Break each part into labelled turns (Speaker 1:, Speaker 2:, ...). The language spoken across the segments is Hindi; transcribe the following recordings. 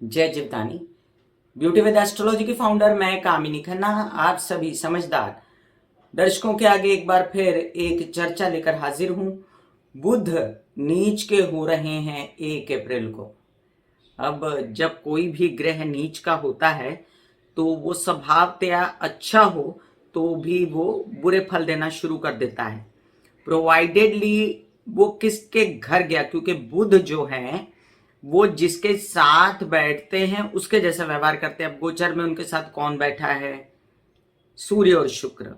Speaker 1: जय जीवदानी। ब्यूटी विद एस्ट्रोलॉजी की फाउंडर मैं कामिनी खन्ना आप सभी समझदार दर्शकों के आगे एक बार फिर एक चर्चा लेकर हाजिर हूं। बुध नीच के हो रहे हैं 1 अप्रैल को। अब जब कोई भी ग्रह नीच का होता है तो वो स्वभावतया अच्छा हो तो भी वो बुरे फल देना शुरू कर देता है, प्रोवाइडेडली वो किसके घर गया, क्योंकि बुध जो है वो जिसके साथ बैठते हैं उसके जैसा व्यवहार करते हैं। अब गोचर में उनके साथ कौन बैठा है? सूर्य और शुक्र।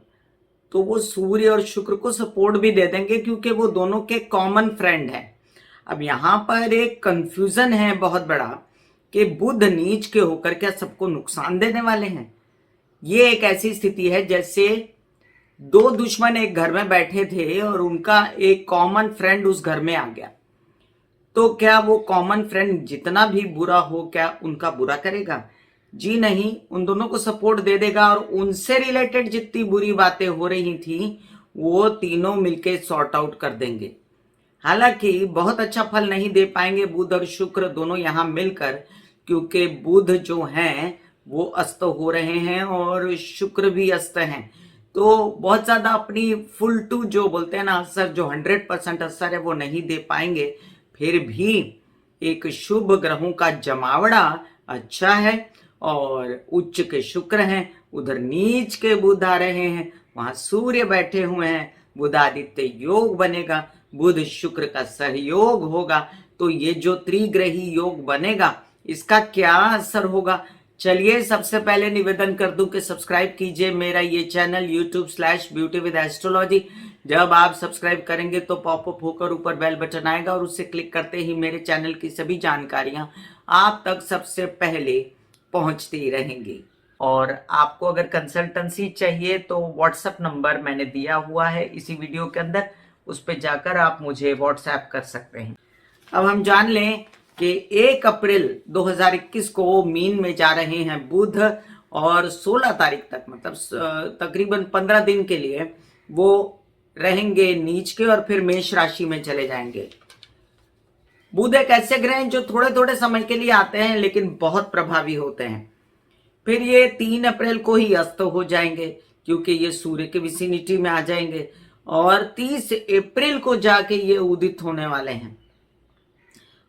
Speaker 1: तो वो सूर्य और शुक्र को सपोर्ट भी दे देंगे क्योंकि वो दोनों के कॉमन फ्रेंड हैं। अब यहां पर एक कंफ्यूजन है बहुत बड़ा कि बुध नीच के होकर क्या सबको नुकसान देने वाले हैं। ये एक ऐसी स्थिति है जैसे दो दुश्मन एक घर में बैठे थे और उनका एक कॉमन फ्रेंड उस घर में आ गया, तो क्या वो कॉमन फ्रेंड जितना भी बुरा हो क्या उनका बुरा करेगा? जी नहीं, उन दोनों को सपोर्ट दे देगा और उनसे रिलेटेड जितनी बुरी बातें हो रही थी वो तीनों मिलके सॉर्ट आउट कर देंगे। हालांकि बहुत अच्छा फल नहीं दे पाएंगे बुध और शुक्र दोनों यहां मिलकर, क्योंकि बुध जो हैं वो अस्त हो रहे हैं और शुक्र भी अस्त हैं। तो बहुत ज्यादा अपनी फुल टू जो बोलते हैं ना असर, जो 100% असर है वो नहीं दे पाएंगे। फिर भी एक शुभ ग्रहों का जमावड़ा अच्छा है और उच्च के शुक्र हैं, उधर नीच के बुध आ रहे हैं, वहां सूर्य बैठे हुए हैं, बुधादित्य योग बनेगा, बुध शुक्र का सहयोग होगा। तो ये जो त्रिग्रही योग बनेगा इसका क्या असर होगा? चलिए सबसे पहले निवेदन कर दूं कि सब्सक्राइब कीजिए मेरा ये चैनल YouTube/ब्यूटी विद एस्ट्रोलॉजी। जब आप सब्सक्राइब करेंगे तो पॉपअप होकर ऊपर बेल बटन आएगा और उससे क्लिक करते ही मेरे चैनल की सभी जानकारियां आप तक सबसे पहले पहुंचती रहेंगी। और आपको अगर कंसल्टेंसी चाहिए तो व्हाट्सएप नंबर मैंने दिया हुआ है इसी वीडियो के अंदर, उस पर जाकर आप मुझे व्हाट्सएप कर सकते हैं। अब हम जान लें कि 1 अप्रैल 2021 को मीन में जा रहे हैं बुध और 16 तारीख तक, मतलब तकरीबन 15 दिन के लिए वो रहेंगे नीच के और फिर मेष राशि में चले जाएंगे। बुध एक ऐसे ग्रह हैं जो थोड़े थोड़े समय के लिए आते हैं लेकिन बहुत प्रभावी होते हैं। फिर ये 3 अप्रैल को ही अस्त हो जाएंगे क्योंकि ये सूर्य के विसिनिटी में आ जाएंगे और 30 अप्रैल को जाके ये उदित होने वाले हैं।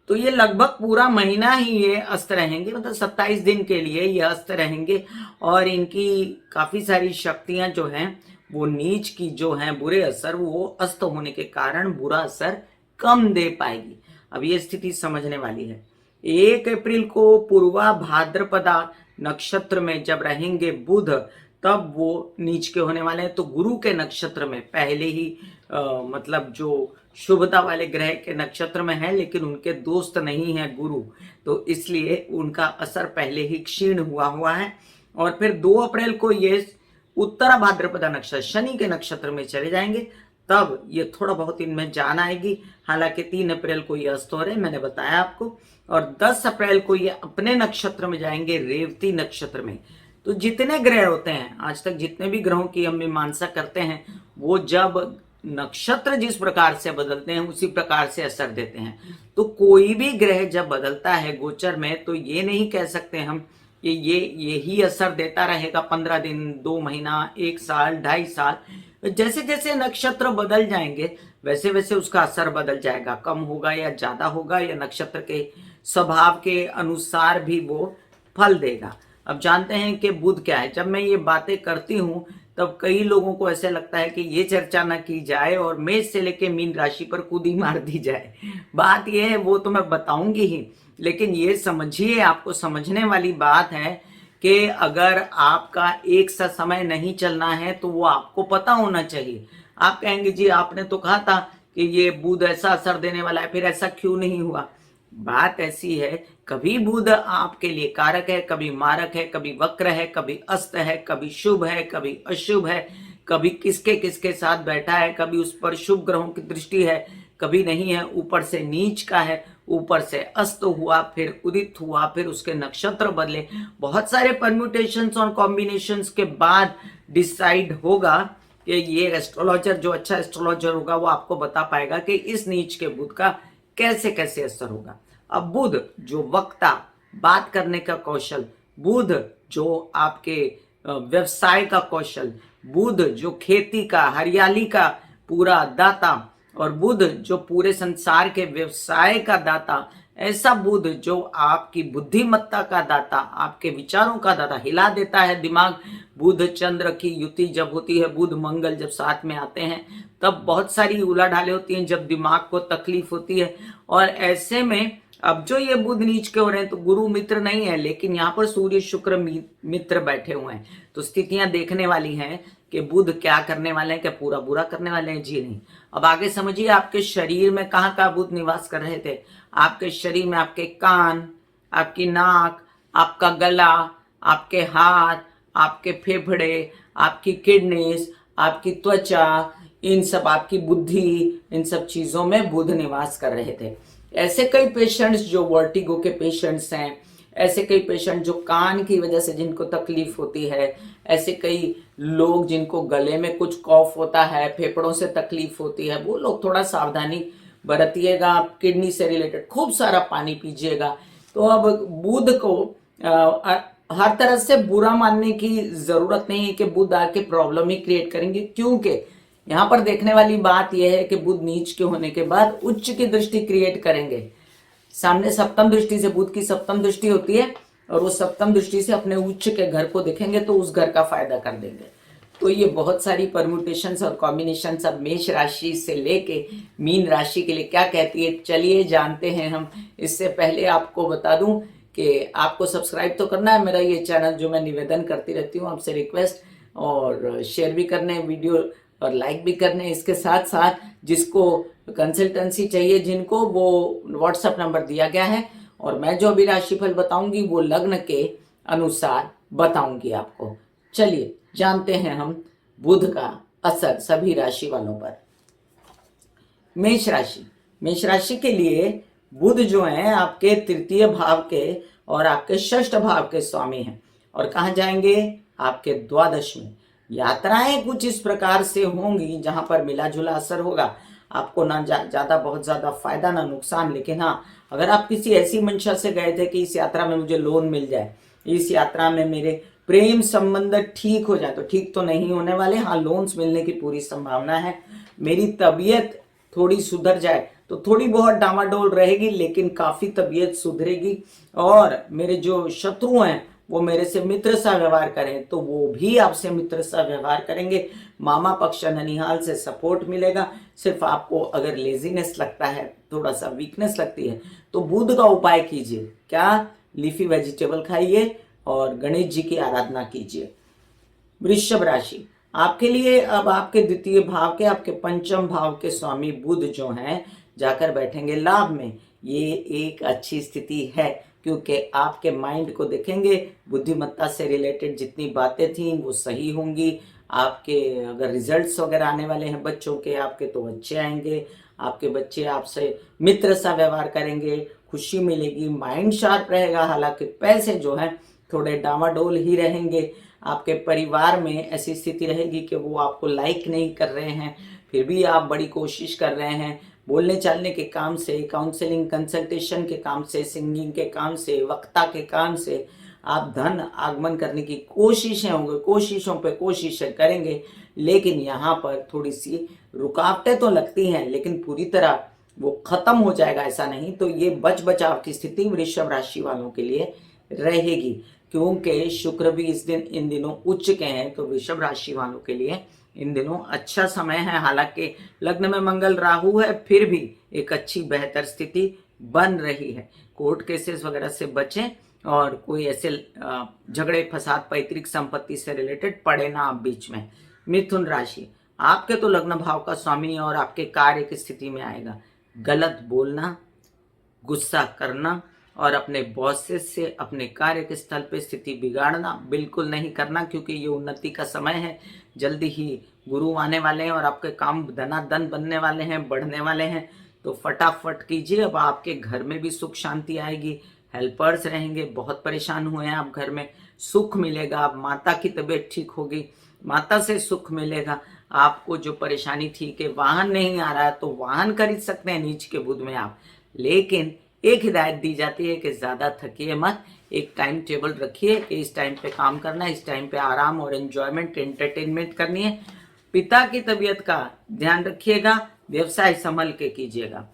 Speaker 1: तो ये लगभग पूरा महीना ही ये अस्त रहेंगे, मतलब 27 दिन के लिए ये अस्त रहेंगे और इनकी काफी सारी शक्तियां जो हैं वो नीच की जो हैं बुरे असर वो अस्त होने के कारण बुरा असर कम दे पाएगी। अब ये स्थिति समझने वाली है। 1 अप्रैल को पूर्वा भाद्रपदा नक्षत्र में जब रहेंगे बुध तब वो नीच के होने वाले हैं। तो गुरु के नक्षत्र में पहले ही मतलब जो शुभता वाले ग्रह के नक्षत्र में है लेकिन उनके दोस्त नहीं है गुरु, तो इसलिए उनका असर पहले ही क्षीण हुआ है। और फिर 2 अप्रैल को ये उत्तरा भाद्रपदा नक्षत्र शनि के नक्षत्र में चले जाएंगे, तब ये थोड़ा बहुत इनमें जान आएगी। हालांकि 3 अप्रैल को ये अस्त हो रहे हैं, मैंने बताया आपको। और 10 अप्रैल को ये अपने नक्षत्र में जाएंगे, रेवती नक्षत्र में। तो जितने ग्रह होते हैं आज तक, जितने भी ग्रहों की हम मीमांसा करते हैं, वो जब नक्षत्र जिस प्रकार से बदलते हैं उसी प्रकार से असर देते हैं। तो कोई भी ग्रह जब बदलता है गोचर में तो ये नहीं कह सकते हम कि ये यही असर देता रहेगा 15 दिन, 2 महीना, 1 साल, 2.5 साल। जैसे जैसे नक्षत्र बदल जाएंगे वैसे वैसे उसका असर बदल जाएगा, कम होगा या ज्यादा होगा, या नक्षत्र के स्वभाव के अनुसार भी वो फल देगा। अब जानते हैं कि बुध क्या है। जब मैं ये बातें करती हूँ तब कई लोगों को ऐसे लगता है कि ये चर्चा ना की जाए और मेष से लेके मीन राशि पर कूदी मार दी जाए। बात ये है, वो तो मैं बताऊंगी ही, लेकिन ये समझिए, आपको समझने वाली बात है कि अगर आपका एक सा समय नहीं चलना है तो वो आपको पता होना चाहिए। आप कहेंगे जी आपने तो कहा था कि ये बुध ऐसा असर देने वाला है, फिर ऐसा क्यों नहीं हुआ? बात ऐसी है, कभी बुध आपके लिए कारक है, कभी मारक है, कभी वक्र है, कभी अस्त है, कभी शुभ है, कभी अशुभ है, कभी किसके किसके साथ बैठा है, कभी उस पर शुभ ग्रहों की दृष्टि है, कभी नहीं है, ऊपर से नीच का है, ऊपर से अस्त हुआ, फिर उदित हुआ, फिर उसके नक्षत्र बदले। बहुत सारे परम्यूटेशंस और कॉम्बिनेशंस के बाद डिसाइड होगा कि ये एस्ट्रोलॉजर, जो अच्छा एस्ट्रोलॉजर होगा वो आपको बता पाएगा कि इस नीच के बुध का कैसे कैसे असर होगा। अब बुध जो वक्ता बात करने का कौशल, बुध जो आपके व्यवसाय का कौशल, बुध जो खेती का, हरियाली का पूरा दाता, और बुध जो पूरे संसार के व्यवसाय का दाता, ऐसा बुध जो आपकी बुद्धिमत्ता का दाता, आपके विचारों का दाता, हिला देता है दिमाग। बुध चंद्र की युति जब होती है, बुध मंगल जब साथ में आते हैं, तब बहुत सारी उलाढाले होती हैं, जब दिमाग को तकलीफ होती है। और ऐसे में अब जो ये बुध नीच के हो रहे हैं, तो गुरु मित्र नहीं है, लेकिन यहाँ पर सूर्य शुक्र मित्र बैठे हुए हैं, तो स्थितियां देखने वाली हैं कि बुध क्या करने वाले हैं, क्या पूरा बुरा करने वाले हैं? जी नहीं। अब आगे समझिए, आपके शरीर में कहाँ कहाँ बुध निवास कर रहे थे? आपके शरीर में आपके कान, आपकी नाक, आपका गला, आपके हाथ, आपके फेफड़े, आपकी किडनीज, आपकी त्वचा, इन सब, आपकी बुद्धि, इन सब चीजों में बुध निवास कर रहे थे। ऐसे कई पेशेंट्स जो वर्टिगो के पेशेंट्स हैं, ऐसे कई पेशेंट जो कान की वजह से जिनको तकलीफ होती है, ऐसे कई लोग जिनको गले में कुछ कॉफ होता है, फेफड़ों से तकलीफ होती है, वो लोग थोड़ा सावधानी बरतिएगा। किडनी से रिलेटेड खूब सारा पानी पीजिएगा। तो अब बुध को हर तरह से बुरा मानने की जरूरत नहीं है कि बुध आके प्रॉब्लम ही क्रिएट करेंगे, क्योंकि यहाँ पर देखने वाली बात यह है कि बुध नीच के होने के बाद उच्च की दृष्टि क्रिएट करेंगे। सामने सप्तम दृष्टि से, बुध की सप्तम दृष्टि होती है, और वो सप्तम दृष्टि से अपने उच्च के घर को देखेंगे तो उस घर का फायदा कर देंगे। तो ये बहुत सारी परम्यूटेशंस और कॉम्बिनेशंस अब मेष राशि से लेके मीन राशि के लिए क्या कहती है, चलिए जानते हैं हम। इससे पहले आपको बता दूं कि आपको सब्सक्राइब तो करना है मेरा ये चैनल, जो मैं निवेदन करती रहती हूँ आपसे रिक्वेस्ट, और शेयर भी करने वीडियो और लाइक भी करने। इसके साथ साथ जिसको कंसल्टेंसी चाहिए, जिनको, वो व्हाट्सएप नंबर दिया गया है, और मैं जो भी राशिफल बताऊंगी वो लग्न के अनुसार बताऊंगी आपको। चलिए जानते हैं हम बुध का असर सभी राशि वालों पर। मेष राशि, मेष राशि के लिए बुध जो है आपके तृतीय भाव के और आपके षष्ठ भाव के स्वामी हैं, और कहाँ जाएंगे? आपके द्वादश में। यात्राएं कुछ इस प्रकार से होंगी जहां पर मिला जुला असर होगा, आपको ना ज्यादा बहुत ज्यादा फायदा ना नुकसान। लेकिन हाँ, अगर आप किसी ऐसी मंशा से गए थे कि इस यात्रा में मुझे लोन मिल जाए, इस यात्रा में मेरे प्रेम संबंध ठीक हो जाए, तो ठीक तो नहीं होने वाले। हाँ, लोन्स मिलने की पूरी संभावना है। मेरी तबीयत थोड़ी सुधर जाए, तो थोड़ी बहुत डामाडोल रहेगी, लेकिन काफी तबीयत सुधरेगी। और मेरे जो शत्रु हैं वो मेरे से मित्र सा व्यवहार करें, तो वो भी आपसे मित्र सा व्यवहार करेंगे। मामा पक्ष ननिहाल से सपोर्ट मिलेगा। सिर्फ आपको अगर लेजीनेस लगता है, थोड़ा सा वीकनेस लगती है, तो बुध का उपाय कीजिए। क्या? लीफी वेजिटेबल खाइए और गणेश जी की आराधना कीजिए। वृषभ राशि, आपके लिए अब आपके द्वितीय भाव के, आपके पंचम भाव के स्वामी बुध जो हैं जाकर बैठेंगे लाभ में। ये एक अच्छी स्थिति है, क्योंकि आपके माइंड को देखेंगे, बुद्धिमत्ता से रिलेटेड जितनी बातें थी वो सही होंगी। आपके अगर रिजल्ट्स वगैरह आने वाले हैं बच्चों के आपके, तो अच्छे आएंगे। आपके बच्चे आपसे मित्र सा व्यवहार करेंगे, खुशी मिलेगी, माइंड शार्प रहेगा। हालांकि पैसे जो हैं थोड़े डामाडोल ही रहेंगे। आपके परिवार में ऐसी स्थिति रहेगी कि वो आपको लाइक नहीं कर रहे हैं, फिर भी आप बड़ी कोशिश कर रहे हैं। बोलने चालने के काम से, काउंसलिंग कंसल्टेशन के काम से, सिंगिंग के काम से, वक्ता के काम से आप धन आगमन करने की कोशिशों पे कोशिशें करेंगे। लेकिन यहाँ पर थोड़ी सी रुकावटें तो लगती हैं, लेकिन पूरी तरह वो खत्म हो जाएगा ऐसा नहीं। तो ये बच बचाव की स्थिति वृषभ राशि वालों के लिए रहेगी, क्योंकि शुक्र भी इन दिनों उच्च के हैं। तो वृषभ राशि वालों के लिए इन दिनों अच्छा समय है। हालांकि लग्न में मंगल राहु है, फिर भी एक अच्छी बेहतर स्थिति बन रही है। कोर्ट केसेस वगैरह से बचें, और कोई ऐसे झगड़े फसाद पैतृक संपत्ति से रिलेटेड पड़े ना आप बीच में। मिथुन राशि, आपके तो लग्न भाव का स्वामी और आपके कार्य की स्थिति में आएगा। गलत बोलना, गुस्सा करना और अपने बॉसेस से अपने कार्य के स्थल पे स्थिति बिगाड़ना बिल्कुल नहीं करना, क्योंकि ये उन्नति का समय है। जल्दी ही गुरु आने वाले हैं और आपके काम धनाधन बनने वाले हैं, बढ़ने वाले हैं। तो फटाफट कीजिए। अब आपके घर में भी सुख शांति आएगी, हेल्पर्स रहेंगे। बहुत परेशान हुए हैं आप, घर में सुख मिलेगा। माता की तबीयत ठीक होगी, माता से सुख मिलेगा। आपको जो परेशानी थी कि वाहन नहीं आ रहा है, तो वाहन खरीद सकते हैं नीच के बुध में आप। लेकिन एक हिदायत दी जाती है कि ज़्यादा थकिए मत, एक टाइम टेबल रखिए कि इस टाइम पे काम करना है, इस टाइम पे आराम और एंजॉयमेंट एंटरटेनमेंट करनी है। पिता की तबीयत का ध्यान रखिएगा, व्यवसाय संभल के कीजिएगा।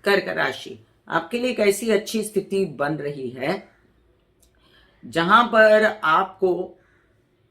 Speaker 1: कर्क राशि, आपके लिए एक ऐसी अच्छी स्थिति बन रही है जहां पर आपको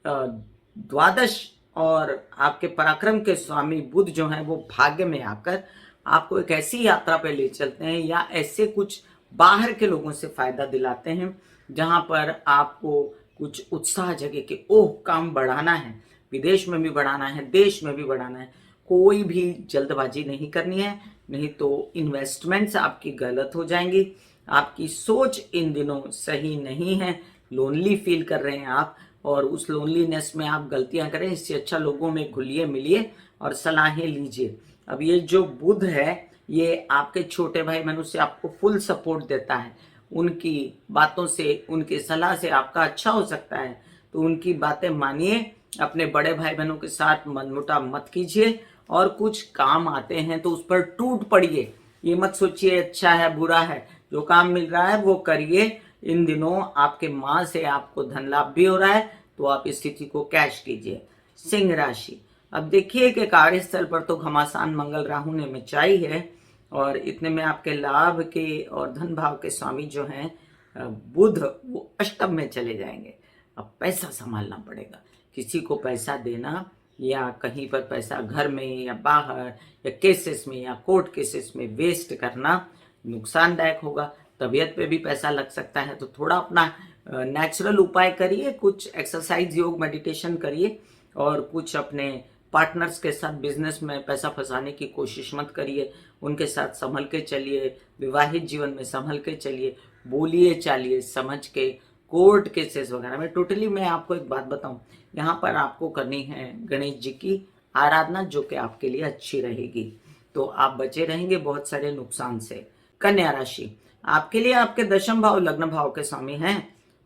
Speaker 1: द्वादश और आपके पराक्रम के स्वामी बुध जो हैं वो भाग्य में आकर आपको एक ऐसी यात्रा पे ले चलते हैं या ऐसे कुछ बाहर के लोगों से फायदा दिलाते हैं जहां पर आपको कुछ उत्साह जगे कि ओह काम बढ़ाना है, विदेश में भी बढ़ाना है, देश में भी बढ़ाना है। कोई भी जल्दबाजी नहीं करनी है, नहीं तो इन्वेस्टमेंट्स आपकी गलत हो जाएंगी। आपकी सोच इन दिनों सही नहीं है, लोनली फील कर रहे हैं आप और उस लोनलीनेस में आप गलतियां करें। इससे अच्छा लोगों में घुलिए मिलिए और सलाहें लीजिए। अब ये जो बुध है ये आपके छोटे भाई बहनों से आपको फुल सपोर्ट देता है, उनकी बातों से उनकी सलाह से आपका अच्छा हो सकता है, तो उनकी बातें मानिए। अपने बड़े भाई बहनों के साथ मनमुटाव मत कीजिए और कुछ काम आते हैं तो उस पर टूट पड़िए। ये मत सोचिए अच्छा है बुरा है, जो काम मिल रहा है वो करिए। इन दिनों आपके माँ से आपको धन लाभ भी हो रहा है तो आप इस स्थिति को कैश कीजिए। सिंह राशि, अब देखिए कि कार्यस्थल पर तो घमासान मंगल राहु ने मचाई है और इतने में आपके लाभ के और धन भाव के स्वामी जो हैं बुध, वो अष्टम में चले जाएंगे। अब पैसा संभालना पड़ेगा, किसी को पैसा देना या कहीं पर पैसा घर में या बाहर या केसेस में या कोर्ट केसेस में वेस्ट करना नुकसानदायक होगा। तबीयत पे भी पैसा लग सकता है, तो थोड़ा अपना नेचुरल उपाय करिए, कुछ एक्सरसाइज योग मेडिटेशन करिए और कुछ अपने पार्टनर्स के साथ बिजनेस में पैसा फंसाने की कोशिश मत करिए। उनके साथ संभल के चलिए, विवाहित जीवन में संभल के चलिए, बोलिए चालिए समझ के। कोर्ट केसेस वगैरह में टोटली मैं आपको एक बात बताऊं, यहाँ पर आपको करनी है गणेश जी की आराधना जो कि आपके लिए अच्छी रहेगी, तो आप बचे रहेंगे बहुत सारे नुकसान से। कन्या राशि, आपके लिए आपके दशम भाव लग्न भाव के स्वामी हैं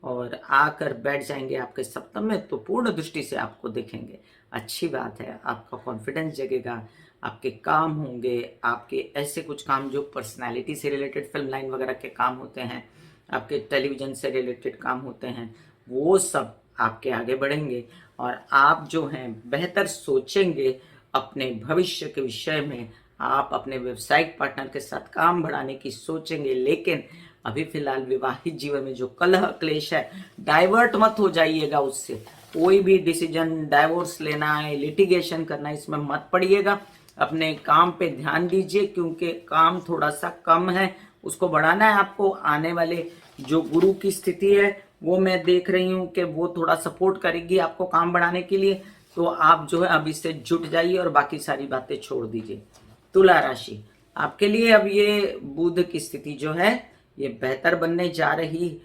Speaker 1: और आकर बैठ जाएंगे आपके सप्तम में, तो पूर्ण दृष्टि से आपको देखेंगे। अच्छी बात है, आपका कॉन्फिडेंस जगेगा, आपके काम होंगे, आपके ऐसे कुछ काम जो पर्सनालिटी से रिलेटेड फिल्म लाइन वगैरह के काम होते हैं, आपके टेलीविजन से रिलेटेड काम होते हैं, वो सब आपके आगे बढ़ेंगे और आप जो हैं बेहतर सोचेंगे अपने भविष्य के विषय में। आप अपने व्यावसायिक पार्टनर के साथ काम बढ़ाने की सोचेंगे, लेकिन अभी फिलहाल विवाहित जीवन में जो कलह क्लेश है, डाइवर्ट मत हो जाइएगा उससे। कोई भी डिसीजन डाइवोर्स लेना है, लिटिगेशन करना है, इसमें मत पड़िएगा। अपने काम पे ध्यान दीजिए क्योंकि काम थोड़ा सा कम है, उसको बढ़ाना है आपको। आने वाले जो गुरु की स्थिति है वो मैं देख रही हूँ कि वो थोड़ा सपोर्ट करेगी आपको काम बढ़ाने के लिए, तो आप जो है अब इससे जुट जाइए और बाकी सारी बातें छोड़ दीजिए। तुला राशि, आपके लिए अब ये बुध की स्थिति जो है ये बेहतर बनने जा रही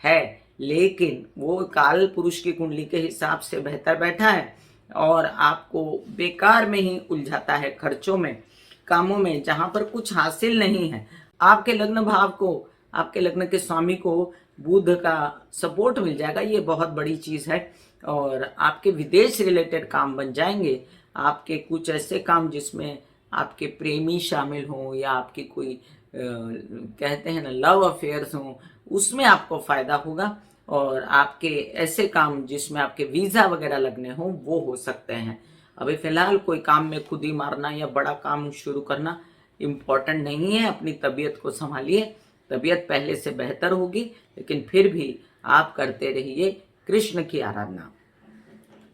Speaker 1: है, लेकिन वो काल पुरुष की कुंडली के हिसाब से बेहतर बैठा है और आपको बेकार में ही उलझाता है, खर्चों में, कामों में जहां पर कुछ हासिल नहीं है। आपके लग्न भाव को, आपके लग्न के स्वामी को बुध का सपोर्ट मिल जाएगा, ये बहुत बड़ी चीज है। और आपके विदेश रिलेटेड काम बन जाएंगे, आपके कुछ ऐसे काम जिसमें आपके प्रेमी शामिल हों या आपकी कोई कहते हैं ना लव अफेयर्स हों, उसमें आपको फायदा होगा। और आपके ऐसे काम जिसमें आपके वीजा वगैरह लगने हों वो हो सकते हैं। अभी फिलहाल कोई काम में खुद ही मारना या बड़ा काम शुरू करना इम्पोर्टेंट नहीं है। अपनी तबीयत को संभालिए, तबीयत पहले से बेहतर होगी, लेकिन फिर भी आप करते रहिए कृष्ण की आराधना।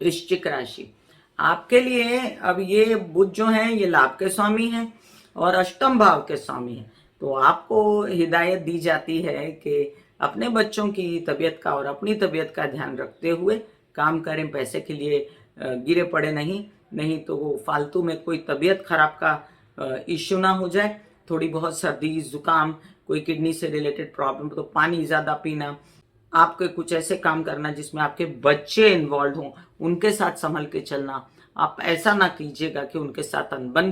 Speaker 1: वृश्चिक राशि, आपके लिए अब ये बुध जो हैं ये लाभ के स्वामी हैं और अष्टम भाव के स्वामी हैं, तो आपको हिदायत दी जाती है कि अपने बच्चों की तबीयत का और अपनी तबीयत का ध्यान रखते हुए काम करें, पैसे के लिए गिरे पड़े नहीं तो वो फालतू में कोई तबीयत खराब का इश्यू ना हो जाए। थोड़ी बहुत सर्दी जुकाम, कोई किडनी से रिलेटेड प्रॉब्लम, तो पानी ज़्यादा पीना, आपके कुछ ऐसे काम करना जिसमें आपके बच्चे इन्वॉल्व हों, उनके साथ संभल के चलना। आप ऐसा ना कीजिएगा कि उनके साथ अनबन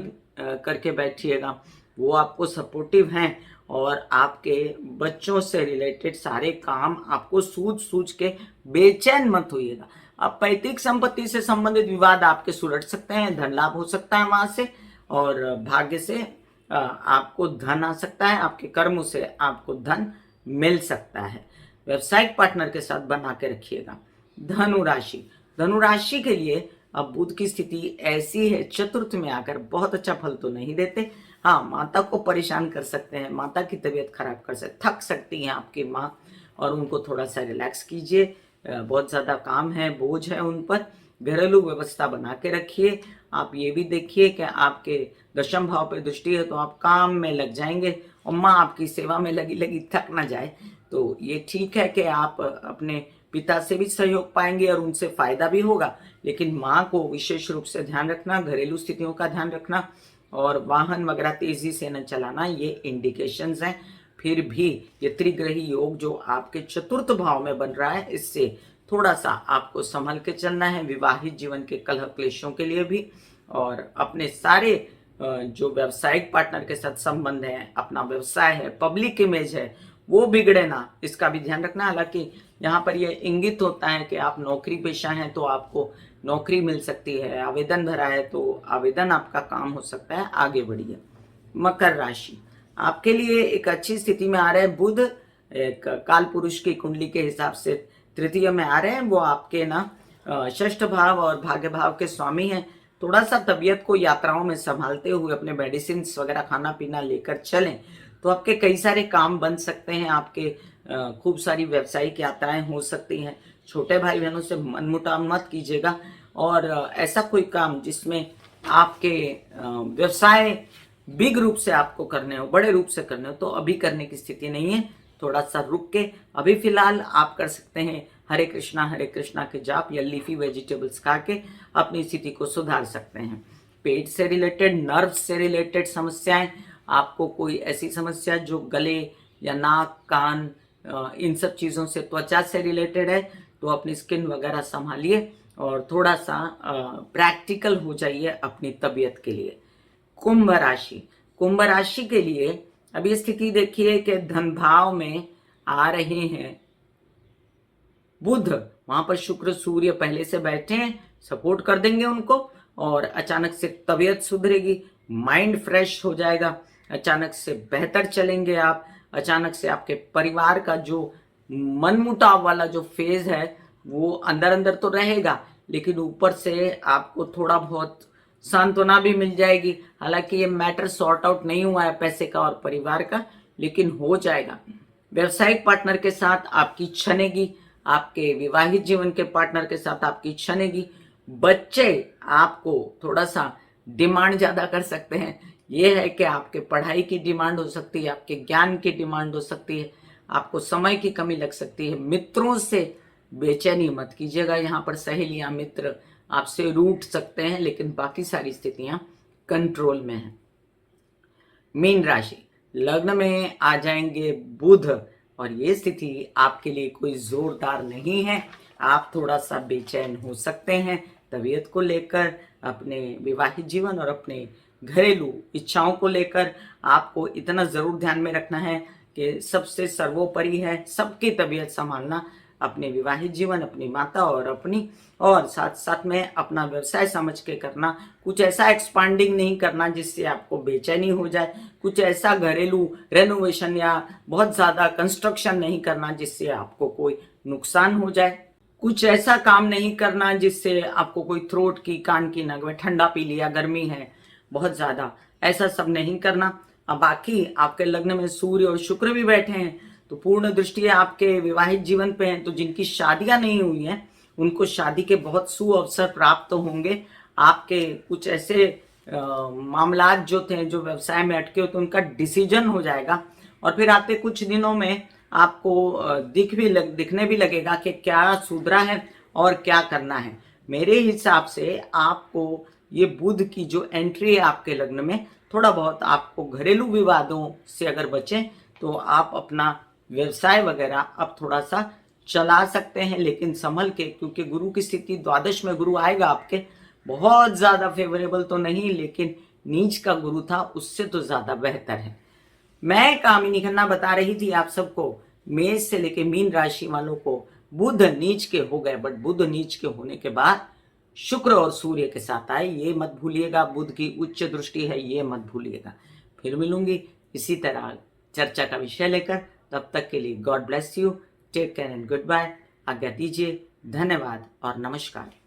Speaker 1: करके बैठिएगा, वो आपको सपोर्टिव हैं और आपके बच्चों से रिलेटेड सारे काम आपको सूझ के बेचैन मत होइएगा। अब पैतृक संपत्ति से संबंधित विवाद आपके सुलझ सकते हैं, धन लाभ हो सकता है वहां से और भाग्य से आपको धन आ सकता है, आपके कर्मों से आपको धन मिल सकता है। व्यावसायिक पार्टनर के साथ बना के रखिएगा। धनु राशि, धनु राशि के लिए अब बुध की स्थिति ऐसी है, चतुर्थ में आकर बहुत अच्छा फल तो नहीं देते। हाँ, माता को परेशान कर सकते हैं, माता की तबीयत खराब कर सकते, थक सकती हैं आपकी माँ, और उनको थोड़ा सा रिलैक्स कीजिए। बहुत ज़्यादा काम है, बोझ है उन पर। घरेलू व्यवस्था बना के रखिए। आप ये भी देखिए कि आपके दशम भाव पे दृष्टि है तो आप काम में लग जाएंगे और माँ आपकी सेवा में लगी लगी थक ना जाए। तो ये ठीक है कि आप अपने पिता से भी सहयोग पाएंगे और उनसे फायदा भी होगा, लेकिन माँ को विशेष रूप से ध्यान रखना, घरेलू स्थितियों का ध्यान रखना और वाहन वगैरह तेजी से न चलाना, ये इंडिकेशंस हैं। फिर भी ये त्रिग्रही योग जो आपके चतुर्थ भाव में बन रहा है, इससे थोड़ा सा आपको संभल के चलना है, विवाहित जीवन के कलह क्लेशों के लिए भी। और अपने सारे जो व्यावसायिक पार्टनर के साथ संबंध है, अपना व्यवसाय है, पब्लिक इमेज है, वो बिगड़े ना, इसका भी ध्यान रखना। हालांकि यहाँ पर यह इंगित होता है कि आप नौकरी पेशा हैं तो आपको नौकरी मिल सकती है, आवेदन भरा है तो आवेदन आपका काम हो सकता है, आगे बढ़िए। मकर राशि, आपके लिए एक अच्छी स्थिति में आ रहे हैं बुध। एक काल पुरुष की कुंडली के हिसाब से तृतीय में आ रहे हैं, वो आपके ना षष्ठ भाव और भाग्य भाव के स्वामी हैं। थोड़ा सा तबीयत को यात्राओं में संभालते हुए अपने मेडिसिन वगैरह खाना पीना लेकर चलें तो आपके कई सारे काम बन सकते हैं। आपके खूब सारी व्यावसायिक यात्राएं हो सकती हैं। छोटे भाई बहनों से मनमुटाव मत कीजिएगा, और ऐसा कोई काम जिसमें आपके व्यवसाय बिग रूप से आपको करने हो, बड़े रूप से करने हो, तो अभी करने की स्थिति नहीं है। थोड़ा सा रुक के अभी फिलहाल आप कर सकते हैं हरे कृष्णा के जाप या लीफी वेजिटेबल्स खा के अपनी स्थिति को सुधार सकते हैं। पेट से रिलेटेड, नर्व से रिलेटेड समस्याएं, आपको कोई ऐसी समस्या जो गले या नाक, कान, इन सब चीज़ों से, त्वचा से रिलेटेड है तो अपनी स्किन वगैरह संभालिए और थोड़ा सा प्रैक्टिकल हो जाइए अपनी तबीयत के लिए। कुंभ राशि, कुंभ राशि के लिए अभी स्थिति देखिए कि धन भाव में आ रहे हैं बुध, वहां पर शुक्र सूर्य पहले से बैठे हैं, सपोर्ट कर देंगे उनको, और अचानक से तबीयत सुधरेगी, माइंड फ्रेश हो जाएगा, अचानक से बेहतर चलेंगे आप। अचानक से आपके परिवार का जो मनमुटाव वाला जो फेज है वो अंदर अंदर तो रहेगा, लेकिन ऊपर से आपको थोड़ा बहुत सांत्वना भी मिल जाएगी। हालांकि ये मैटर सॉर्ट आउट नहीं हुआ है पैसे का और परिवार का, लेकिन हो जाएगा। व्यवसायिक पार्टनर के साथ आपकी छनेगी, आपके विवाहित जीवन के पार्टनर के साथ आपकी छनेगी। बच्चे आपको थोड़ा सा डिमांड ज्यादा कर सकते हैं। ये है कि आपके पढ़ाई की डिमांड हो सकती है, आपके ज्ञान की डिमांड हो सकती है, आपको समय की कमी लग सकती है। मित्रों से बेचैनी मत कीजिएगा, यहाँ पर सहेलियां मित्र आपसे रूठ सकते हैं, लेकिन बाकी सारी स्थितियां कंट्रोल में है। मीन राशि, लग्न में आ जाएंगे बुध, और ये स्थिति आपके लिए कोई जोरदार नहीं है। आप थोड़ा सा बेचैन हो सकते हैं तबीयत को लेकर, अपने विवाहित जीवन और अपने घरेलू इच्छाओं को लेकर। आपको इतना जरूर ध्यान में रखना है कि सबसे सर्वोपरि है सबकी तबीयत संभालना, अपने विवाहित जीवन, अपनी माता और अपनी, और साथ साथ में अपना व्यवसाय समझ के करना। कुछ ऐसा एक्सपांडिंग नहीं करना जिससे आपको बेचैनी हो जाए, कुछ ऐसा घरेलू रेनोवेशन या बहुत ज्यादा कंस्ट्रक्शन नहीं करना जिससे आपको कोई नुकसान हो जाए, कुछ ऐसा काम नहीं करना जिससे आपको कोई थ्रोट की, कान की नग में ठंडा पी लिया, गर्मी है बहुत ज्यादा, ऐसा सब नहीं करना। अब बाकी आपके लग्न में सूर्य और शुक्र भी बैठे हैं तो पूर्ण दृष्टि आपके विवाहित जीवन पे है, तो जिनकी शादियां नहीं हुई हैं उनको शादी के बहुत सुअवसर प्राप्त होंगे। आपके कुछ ऐसे मामलात जो थे, जो व्यवसाय में अटके हो, तो उनका डिसीजन हो जाएगा, और फिर आते कुछ दिनों में आपको दिखने भी लगेगा कि क्या सुधरा है और क्या करना है। मेरे हिसाब से आपको ये बुध की जो एंट्री है आपके लग्न में, थोड़ा बहुत आपको घरेलू विवादों से अगर बचें तो आप अपना व्यवसाय वगैरह अब थोड़ा सा चला सकते हैं, लेकिन संभल के, क्योंकि गुरु की स्थिति द्वादश में गुरु आएगा आपके, बहुत ज्यादा फेवरेबल तो नहीं, लेकिन नीच का गुरु था उससे तो ज्यादा बेहतर है। मैं कामिनी खन्ना बता रही थी आप सबको, मेष से लेके मीन राशि वालों को बुध नीच के हो गए, बट बुध नीच के होने के बाद शुक्र और सूर्य के साथ आए, ये मत भूलिएगा। बुध की उच्च दृष्टि है, ये मत भूलिएगा। फिर मिलूंगी इसी तरह चर्चा का विषय लेकर। तब तक के लिए God bless you, take care and good bye. आज्ञा दीजिए, धन्यवाद और नमस्कार।